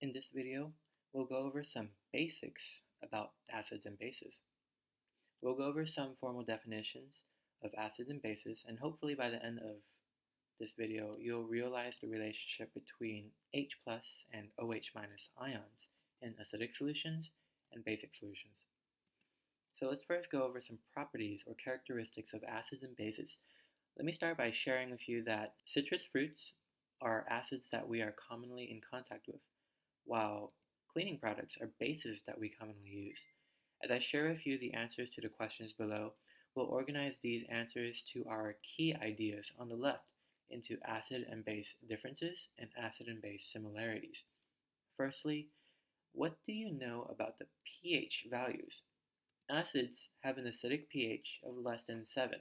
In this video, we'll go over some basics about acids and bases. We'll go over some formal definitions of acids and bases, and hopefully by the end of this video, you'll realize the relationship between H plus and OH minus ions in acidic solutions and basic solutions. So let's first go over some properties or characteristics of acids and bases. Let me start by sharing with you that citrus fruits are acids that we are commonly in contact with, while cleaning products are bases that we commonly use. As I share with you the answers to the questions below, we'll organize these answers to our key ideas on the left into acid and base differences and acid and base similarities. Firstly, what do you know about the pH values? Acids have an acidic pH of less than 7,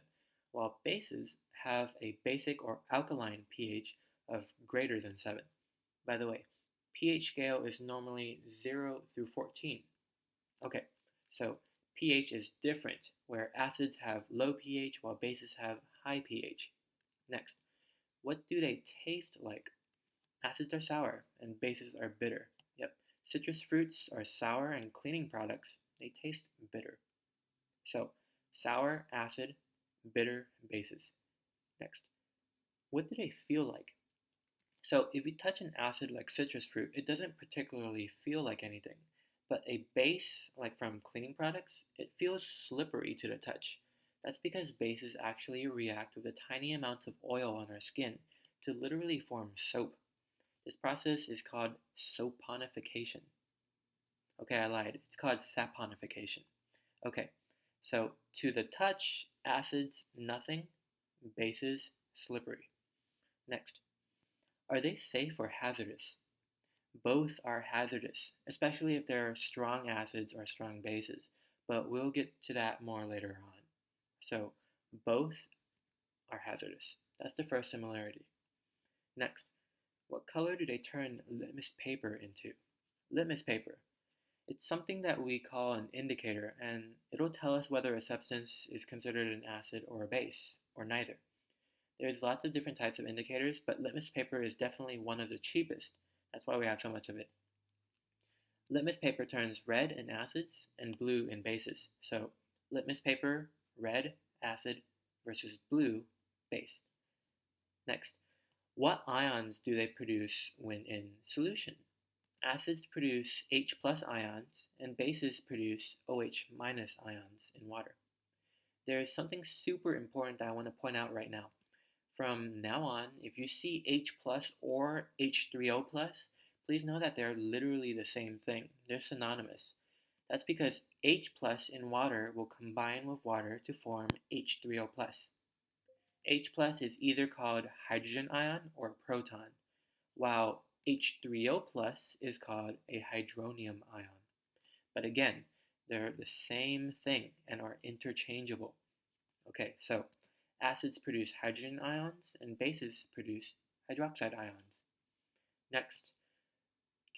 while bases have a basic or alkaline pH of greater than 7. By the way, pH scale is normally 0 through 14. Okay, so pH is different, where acids have low pH while bases have high pH. Next, what do they taste like? Acids are sour and bases are bitter. Yep, citrus fruits are sour and cleaning products, they taste bitter. So, sour, acid, bitter, bases. Next, what do they feel like? So if you touch an acid like citrus fruit, it doesn't particularly feel like anything. But a base, like from cleaning products, it feels slippery to the touch. That's because bases actually react with the tiny amounts of oil on our skin to literally form soap. This process is called saponification. Okay, I lied. It's called saponification. Okay, so to the touch, acids, nothing, bases, slippery. Next, are they safe or hazardous? Both are hazardous, especially if they're strong acids or strong bases, but we'll get to that more later on. So, both are hazardous. That's the first similarity. Next, what color do they turn litmus paper into? Litmus paper. It's something that we call an indicator, and it'll tell us whether a substance is considered an acid or a base, or neither. There's lots of different types of indicators, but litmus paper is definitely one of the cheapest. That's why we have so much of it. Litmus paper turns red in acids and blue in bases. So litmus paper, red, acid, versus blue, base. Next, what ions do they produce when in solution? Acids produce H plus ions, and bases produce OH minus ions in water. There is something super important that I want to point out right now. From now on, if you see H plus or H3O plus, please know that they're literally the same thing. They're synonymous. That's because H plus in water will combine with water to form H3O plus. H plus is either called hydrogen ion or proton, while H3O plus is called a hydronium ion. But again, they're the same thing and are interchangeable. Okay, so acids produce hydrogen ions and bases produce hydroxide ions. Next,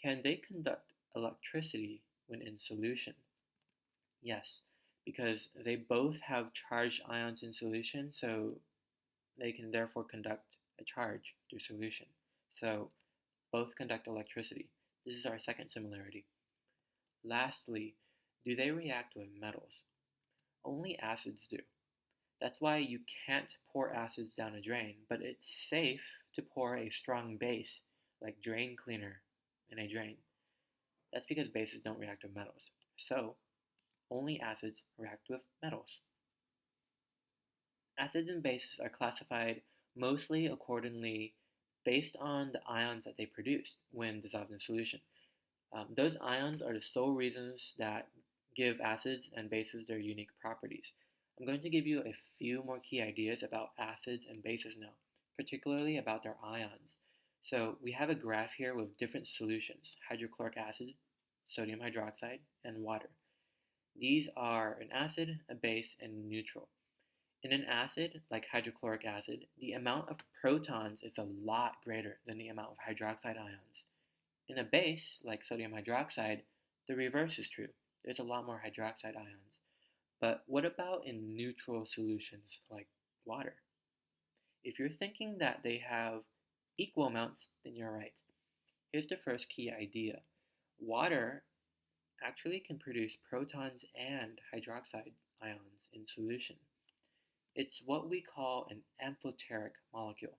can they conduct electricity when in solution? Yes, because they both have charged ions in solution, so they can therefore conduct a charge through solution. So both conduct electricity. This is our second similarity. Lastly, do they react with metals? Only acids do. That's why you can't pour acids down a drain, but it's safe to pour a strong base, like drain cleaner, in a drain. That's because bases don't react with metals. So, only acids react with metals. Acids and bases are classified mostly accordingly based on the ions that they produce when dissolved in solution. Those ions are the sole reasons that give acids and bases their unique properties. I'm going to give you a few more key ideas about acids and bases now, particularly about their ions. So we have a graph here with different solutions: hydrochloric acid, sodium hydroxide, and water. These are an acid, a base, and neutral. In an acid, like hydrochloric acid, the amount of protons is a lot greater than the amount of hydroxide ions. In a base, like sodium hydroxide, the reverse is true. There's a lot more hydroxide ions. But what about in neutral solutions like water? If you're thinking that they have equal amounts, then you're right. Here's the first key idea. Water actually can produce protons and hydroxide ions in solution. It's what we call an amphoteric molecule,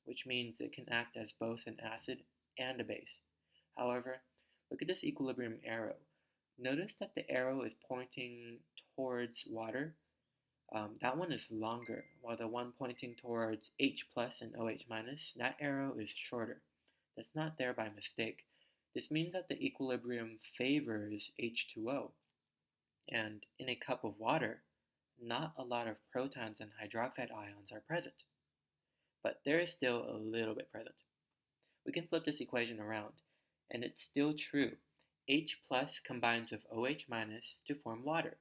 which means it can act as both an acid and a base. However, look at this equilibrium arrow. Notice that the arrow is pointing towards water. That one is longer, while the one pointing towards H plus and OH minus, that arrow is shorter. That's not there by mistake. This means that the equilibrium favors H2O. And in a cup of water, not a lot of protons and hydroxide ions are present, but there is still a little bit present. We can flip this equation around, and it's still true. H plus combines with OH minus to form water.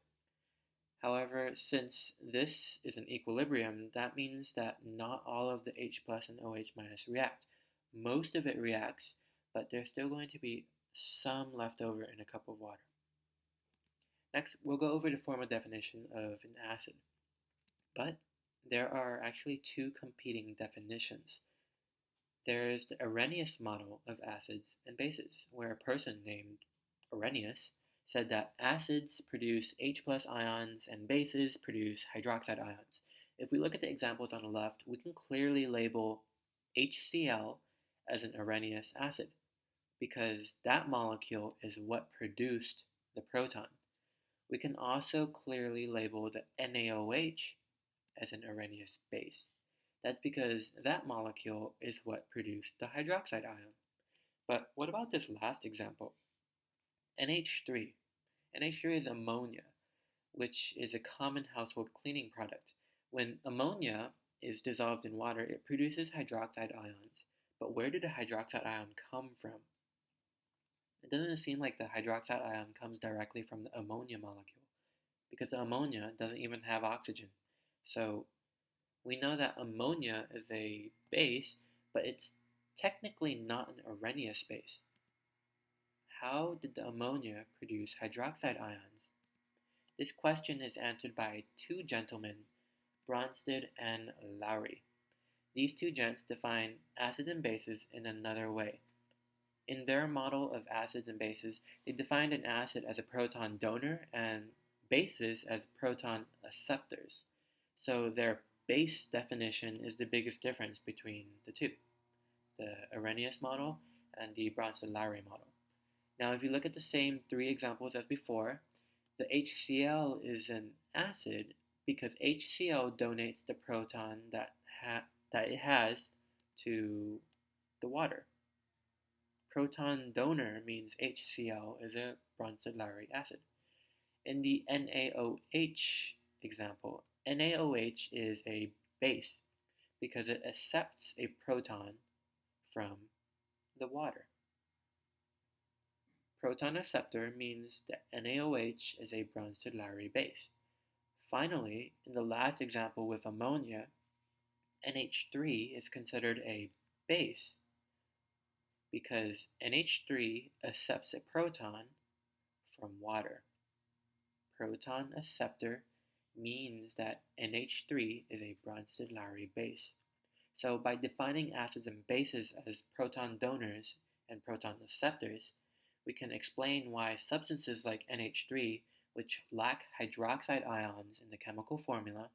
However, since this is an equilibrium, that means that not all of the H plus and OH minus react. Most of it reacts, but there's still going to be some left over in a cup of water. Next, we'll go over the formal definition of an acid. But there are actually two competing definitions. There's the Arrhenius model of acids and bases, where a person named Arrhenius said that acids produce H plus ions and bases produce hydroxide ions. If we look at the examples on the left, we can clearly label HCl as an Arrhenius acid, because that molecule is what produced the proton. We can also clearly label the NaOH as an Arrhenius base. That's because that molecule is what produced the hydroxide ion. But what about this last example? NH3. NH3 is ammonia, which is a common household cleaning product. When ammonia is dissolved in water, it produces hydroxide ions. But where did the hydroxide ion come from? It doesn't seem like the hydroxide ion comes directly from the ammonia molecule, because the ammonia doesn't even have oxygen. So we know that ammonia is a base, but it's technically not an Arrhenius base. How did the ammonia produce hydroxide ions? This question is answered by two gentlemen, Bronsted and Lowry. These two gents define acids and bases in another way. In their model of acids and bases, they defined an acid as a proton donor and bases as proton acceptors. So their base definition is the biggest difference between the two, the Arrhenius model and the Bronsted-Lowry model. Now, if you look at the same three examples as before, the HCl is an acid because HCl donates the proton that it has to the water. Proton donor means HCl is a Bronsted-Lowry acid. In the NaOH example, NaOH is a base because it accepts a proton from the water. Proton acceptor means that NaOH is a Bronsted-Lowry base. Finally, in the last example with ammonia, NH3 is considered a base because NH3 accepts a proton from water. Proton acceptor means that NH3 is a Bronsted-Lowry base. So by defining acids and bases as proton donors and proton acceptors, we can explain why substances like NH3, which lack hydroxide ions in the chemical formula,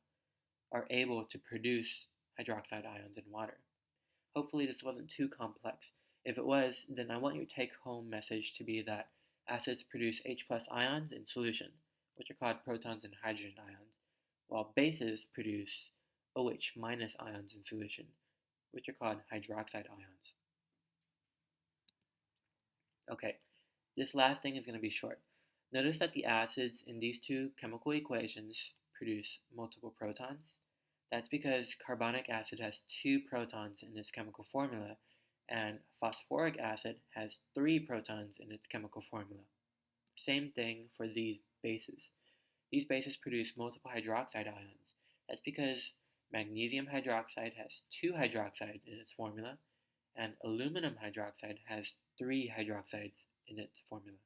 are able to produce hydroxide ions in water. Hopefully this wasn't too complex. If it was, then I want your take-home message to be that acids produce H plus ions in solution, which are called protons and hydrogen ions, while bases produce OH minus ions in solution, which are called hydroxide ions. Okay, this last thing is going to be short. Notice that the acids in these two chemical equations produce multiple protons. That's because carbonic acid has 2 protons in its chemical formula, and phosphoric acid has 3 protons in its chemical formula. Same thing for these bases. These bases produce multiple hydroxide ions. That's because magnesium hydroxide has 2 hydroxides in its formula, and aluminum hydroxide has 3 hydroxides in its formula.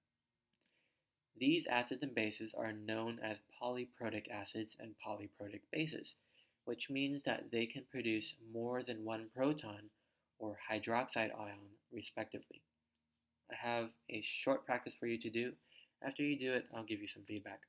These acids and bases are known as polyprotic acids and polyprotic bases, which means that they can produce more than one proton or hydroxide ion, respectively. I have a short practice for you to do. After you do it, I'll give you some feedback.